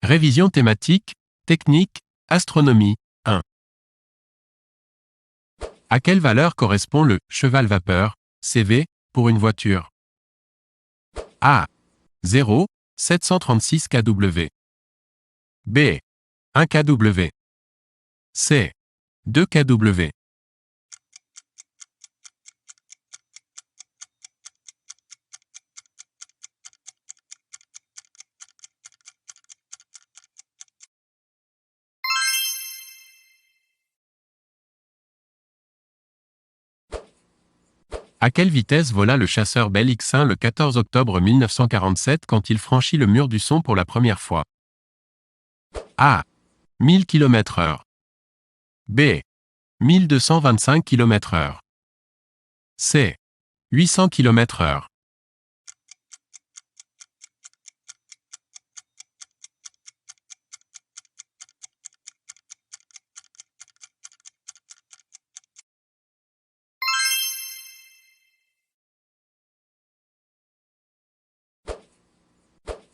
Révision thématique, technique, astronomie, 1. À quelle valeur correspond le cheval vapeur, CV, pour une voiture? A. 0, 736 kW. B. 1 kW. C. 2 kW. À quelle vitesse vola le chasseur Bell X1 le 14 octobre 1947 quand il franchit le mur du son pour la première fois? A. 1000 km/h. B. 1225 km/h. C. 800 km/h.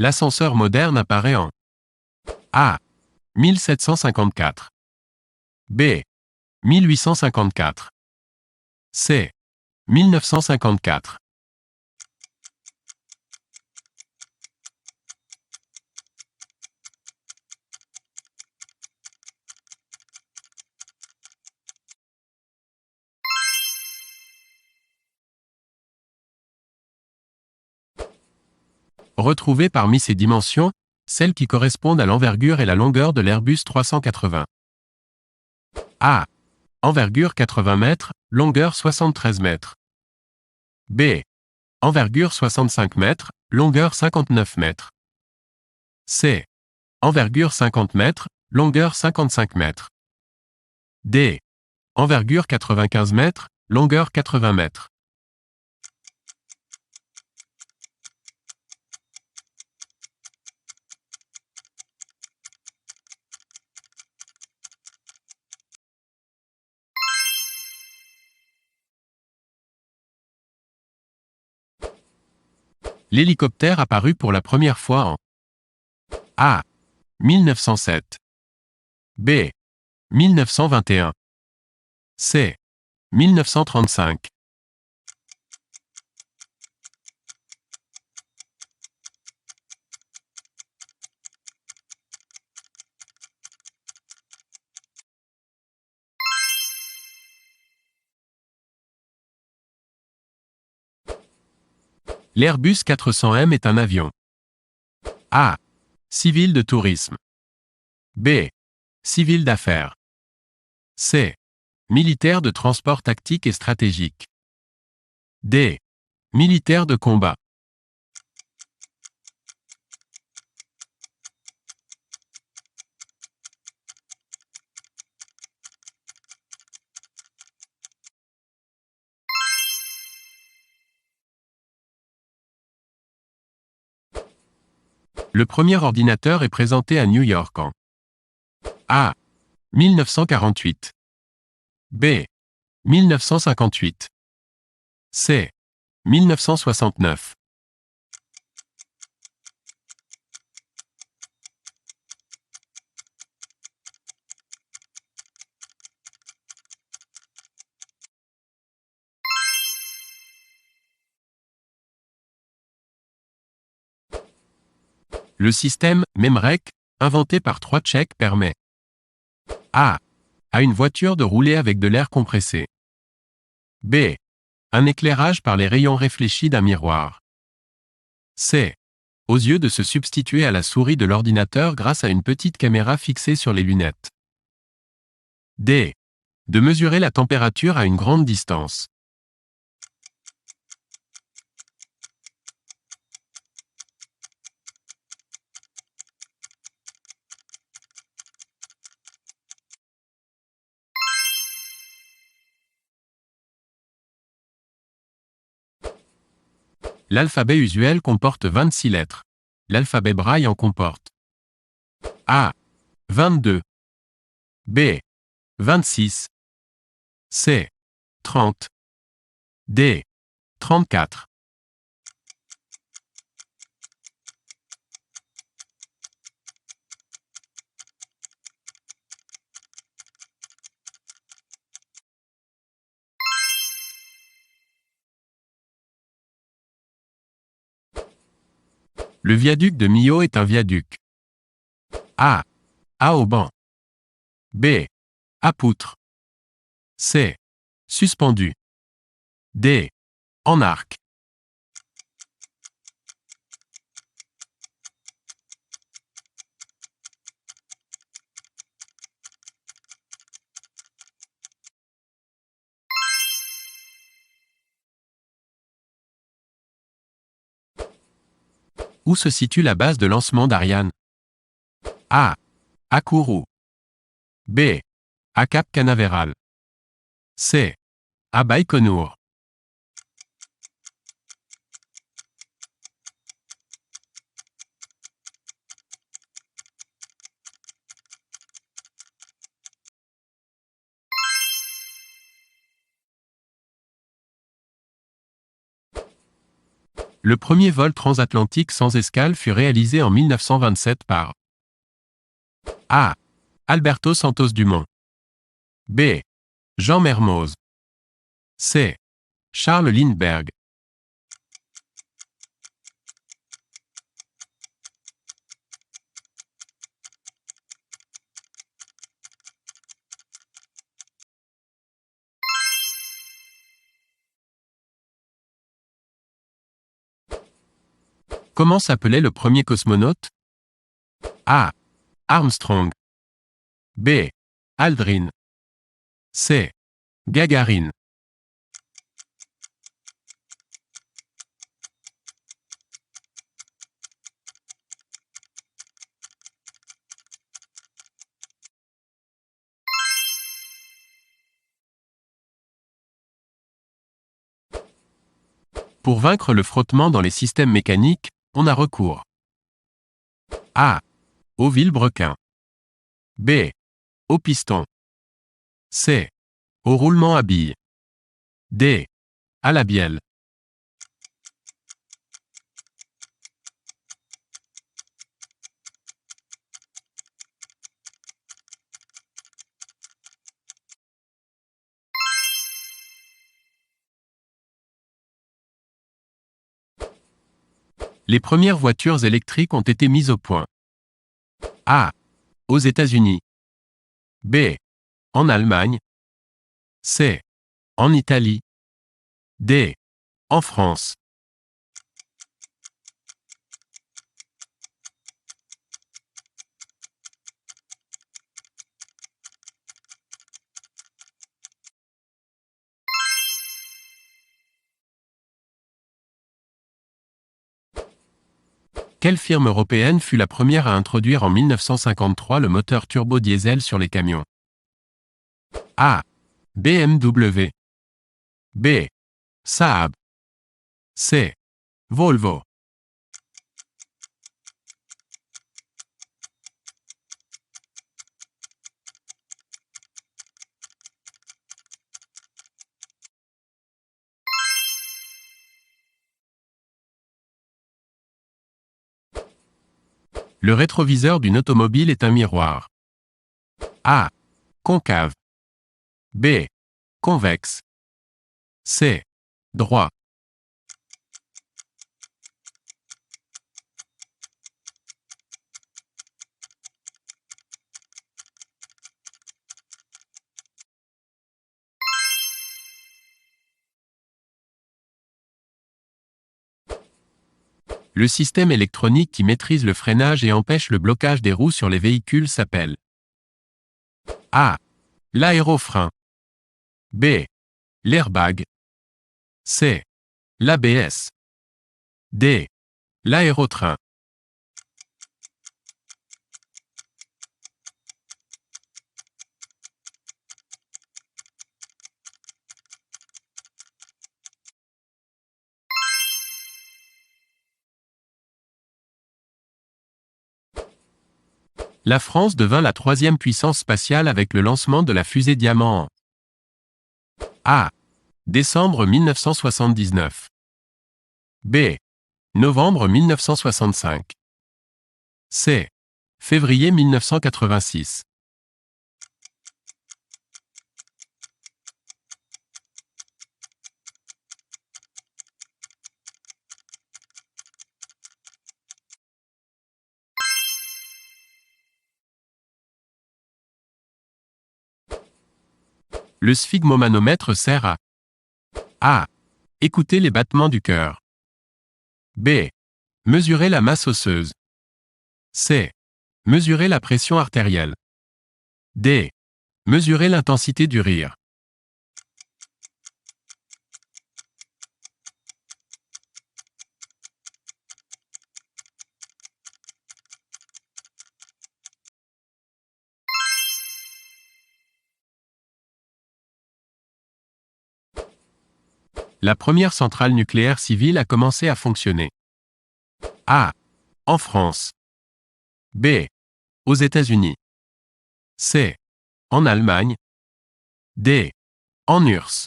L'ascenseur moderne apparaît en A. 1754. B. 1854. C. 1954. Retrouvez parmi ces dimensions, celles qui correspondent à l'envergure et la longueur de l'Airbus 380. A. Envergure 80 mètres, longueur 73 mètres. B. Envergure 65 mètres, longueur 59 mètres. C. Envergure 50 mètres, longueur 55 mètres. D. Envergure 95 mètres, longueur 80 mètres. L'hélicoptère apparut pour la première fois en A. 1907. B. 1921. C. 1935. L'Airbus 400M est un avion. A. Civil de tourisme. B. Civil d'affaires. C. Militaire de transport tactique et stratégique. D. Militaire de combat. Le premier ordinateur est présenté à New York en A. 1948. B. 1958. C. 1969. Le système MEMREC, inventé par trois Tchèques, permet A. À une voiture de rouler avec de l'air compressé. B. Un éclairage par les rayons réfléchis d'un miroir. C. Aux yeux de se substituer à la souris de l'ordinateur grâce à une petite caméra fixée sur les lunettes. D. De mesurer la température à une grande distance. L'alphabet usuel comporte 26 lettres. L'alphabet braille en comporte A. 22. B. 26. C. 30. D. 34. Le viaduc de Millau est un viaduc. A. À auban. B. À poutre. C. Suspendu. D. En arc. Où se situe la base de lancement d'Ariane? A. À Kourou. B. À Cap Canaveral. C. À Baïkonour. Le premier vol transatlantique sans escale fut réalisé en 1927 par A. Alberto Santos Dumont. B. Jean Mermoz. C. Charles Lindbergh. Comment s'appelait le premier cosmonaute? A. Armstrong. B. Aldrin. C. Gagarine. Pour vaincre le frottement dans les systèmes mécaniques, on a recours A. Au vilebrequin. B. Au piston. C. Au roulement à billes. D. À la bielle. Les premières voitures électriques ont été mises au point. A. Aux États-Unis. B. En Allemagne. C. En Italie. D. En France. Quelle firme européenne fut la première à introduire en 1953 le moteur turbo-diesel sur les camions? A. BMW. B. Saab. C. Volvo. Le rétroviseur d'une automobile est un miroir. A. Concave. B. Convexe. C. Droit. Le système électronique qui maîtrise le freinage et empêche le blocage des roues sur les véhicules s'appelle A. L'aérofrein. B. L'airbag. C. L'ABS. D. L'aérotrain. La France devint la troisième puissance spatiale avec le lancement de la fusée Diamant en A. Décembre 1979. B. Novembre 1965. C. Février 1986. Le sphygmomanomètre sert à A. Écouter les battements du cœur. B. Mesurer la masse osseuse. C. Mesurer la pression artérielle. D. Mesurer l'intensité du rire. La première centrale nucléaire civile a commencé à fonctionner. A. En France. B. Aux États-Unis. C. En Allemagne. D. En URSS.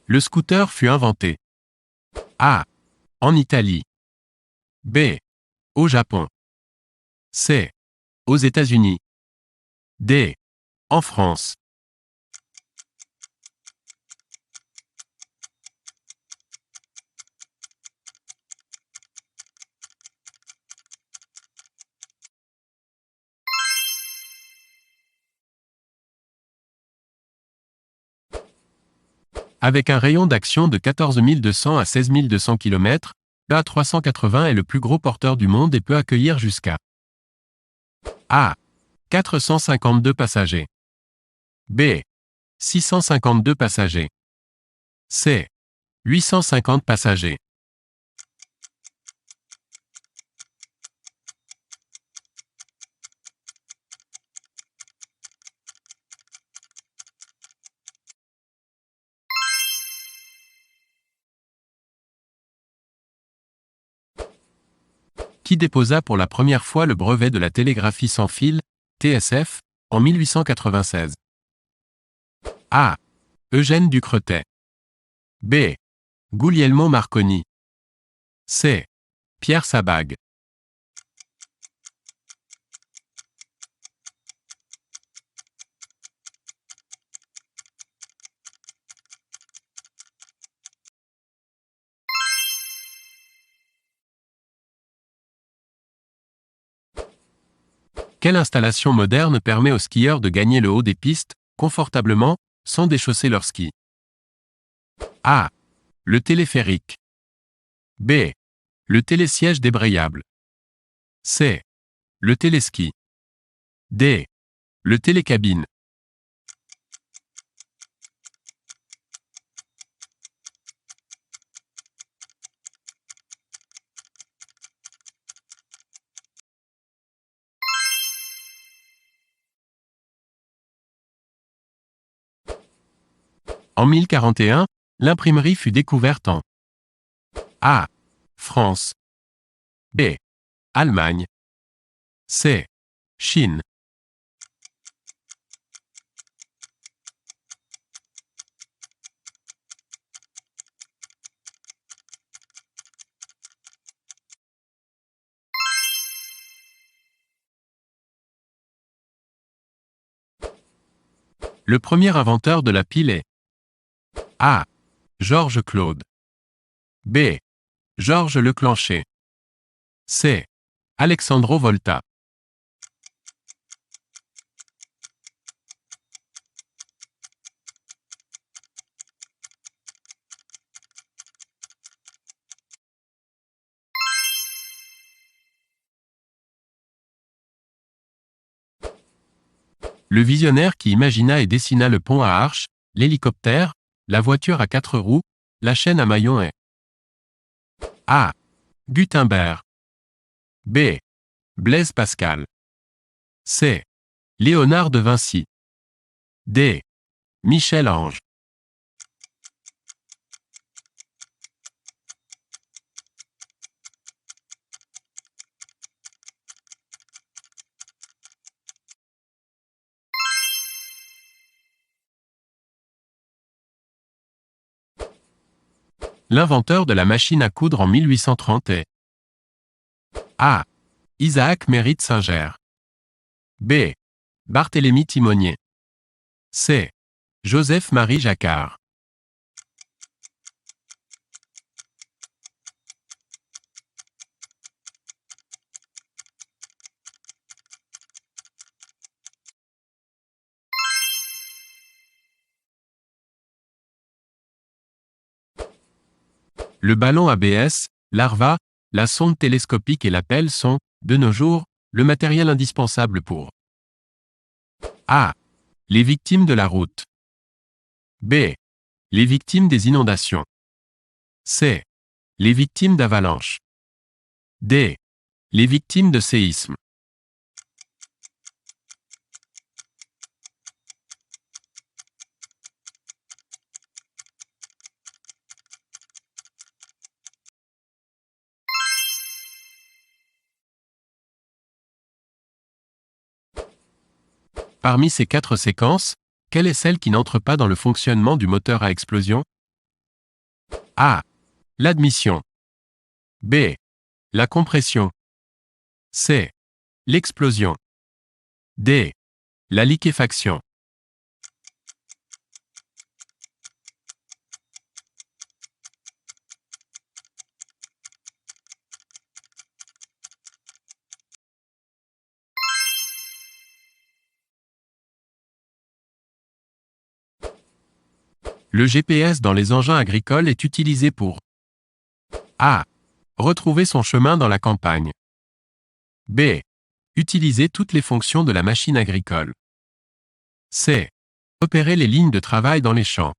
Le scooter fut inventé. A. En Italie. B. Au Japon. C. Aux États-Unis. D. En France. Avec un rayon d'action de 14 200 à 16 200 km, l'A380 est le plus gros porteur du monde et peut accueillir jusqu'à A. 452 passagers. B. 652 passagers. C. 850 passagers. Qui déposa pour la première fois le brevet de la télégraphie sans fil, TSF, en 1896. A. Eugène Ducretet. B. Guglielmo Marconi. C. Pierre Sabag. Quelle installation moderne permet aux skieurs de gagner le haut des pistes, confortablement, sans déchausser leurs skis? A. Le téléphérique. B. Le télésiège débrayable. C. Le téléski. D. Le télécabine. En 1041, l'imprimerie fut découverte en A. France. B. Allemagne. C. Chine. Le premier inventeur de la pile est A. Georges Claude. B. Georges Leclanché. C. Alexandro Volta. Le visionnaire qui imagina et dessina le pont à arches, l'hélicoptère, la voiture à 4 roues, la chaîne à maillon est A. Gutenberg. B. Blaise Pascal. C. Léonard de Vinci. D. Michel-Ange. L'inventeur de la machine à coudre en 1830 est A. Isaac Mérite Singer. B. Barthélemy Timonier. C. Joseph-Marie Jacquard. Le ballon ABS, l'ARVA, la sonde télescopique et la pelle sont, de nos jours, le matériel indispensable pour A. Les victimes de la route. B. Les victimes des inondations. C. Les victimes d'avalanches. D. Les victimes de séismes. Parmi ces 4 séquences, quelle est celle qui n'entre pas dans le fonctionnement du moteur à explosion? A. L'admission. B. La compression. C. L'explosion. D. La liquéfaction. Le GPS dans les engins agricoles est utilisé pour A. Retrouver son chemin dans la campagne. B. Utiliser toutes les fonctions de la machine agricole. C. Repérer les lignes de travail dans les champs.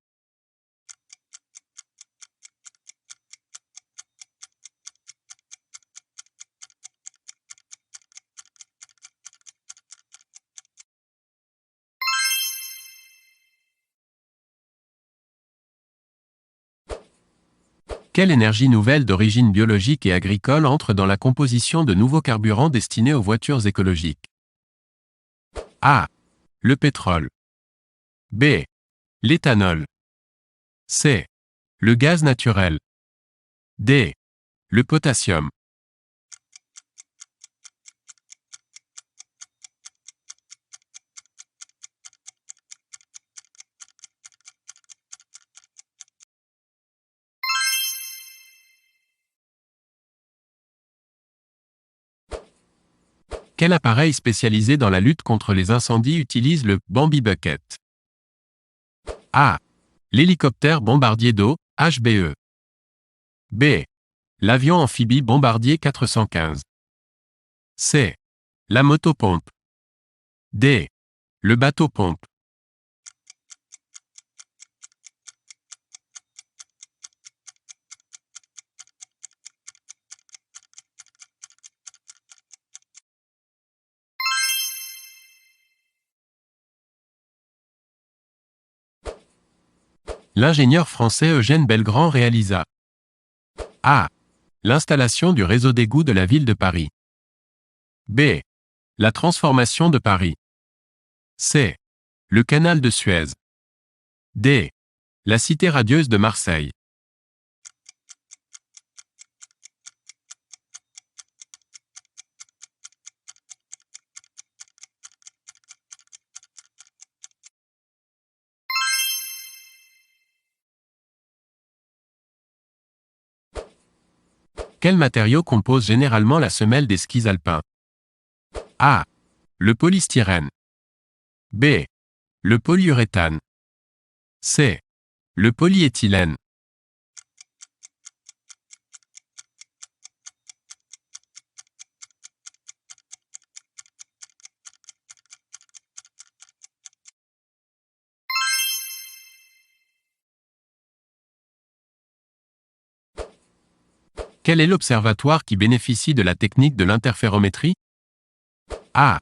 Quelle énergie nouvelle d'origine biologique et agricole entre dans la composition de nouveaux carburants destinés aux voitures écologiques? A. Le pétrole. B. L'éthanol. C. Le gaz naturel. D. Le potassium. Quel appareil spécialisé dans la lutte contre les incendies utilise le Bambi Bucket? A. L'hélicoptère bombardier d'eau, HBE. B. L'avion amphibie bombardier 415. C. La motopompe. D. Le bateau-pompe. L'ingénieur français Eugène Belgrand réalisa A. L'installation du réseau d'égouts de la ville de Paris. B. La transformation de Paris. C. Le canal de Suez. D. La cité radieuse de Marseille. Quel matériau compose généralement la semelle des skis alpins? A. Le polystyrène. B. Le polyuréthane. C. Le polyéthylène. Quel est l'observatoire qui bénéficie de la technique de l'interférométrie? A.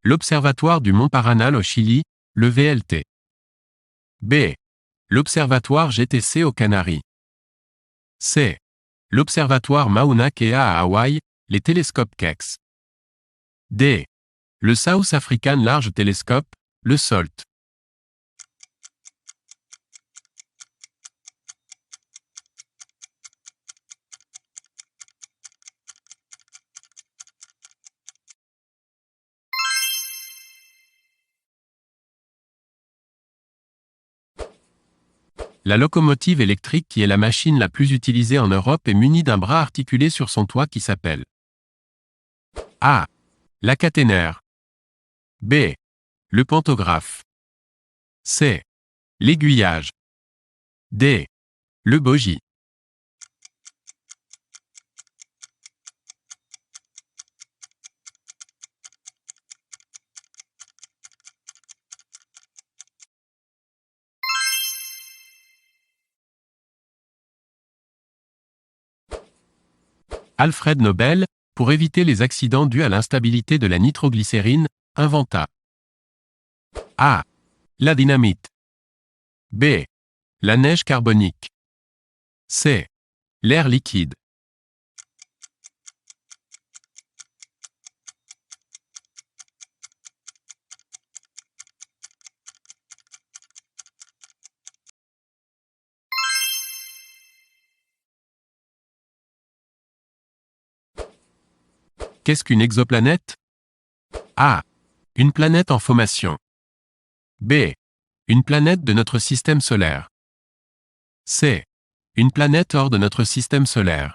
L'Observatoire du Mont Paranal au Chili, le VLT. B. L'Observatoire GTC aux Canaries. C. L'Observatoire Mauna Kea à Hawaï, les télescopes Keck. D. Le South African Large Telescope, le SOLT. La locomotive électrique qui est la machine la plus utilisée en Europe est munie d'un bras articulé sur son toit qui s'appelle A. La caténaire. B. Le pantographe. C. L'aiguillage. D. Le bogie. Alfred Nobel, pour éviter les accidents dus à l'instabilité de la nitroglycérine, inventa A. La dynamite. B. La neige carbonique. C. L'air liquide. Qu'est-ce qu'une exoplanète? A. Une planète en formation. B. Une planète de notre système solaire. C. Une planète hors de notre système solaire.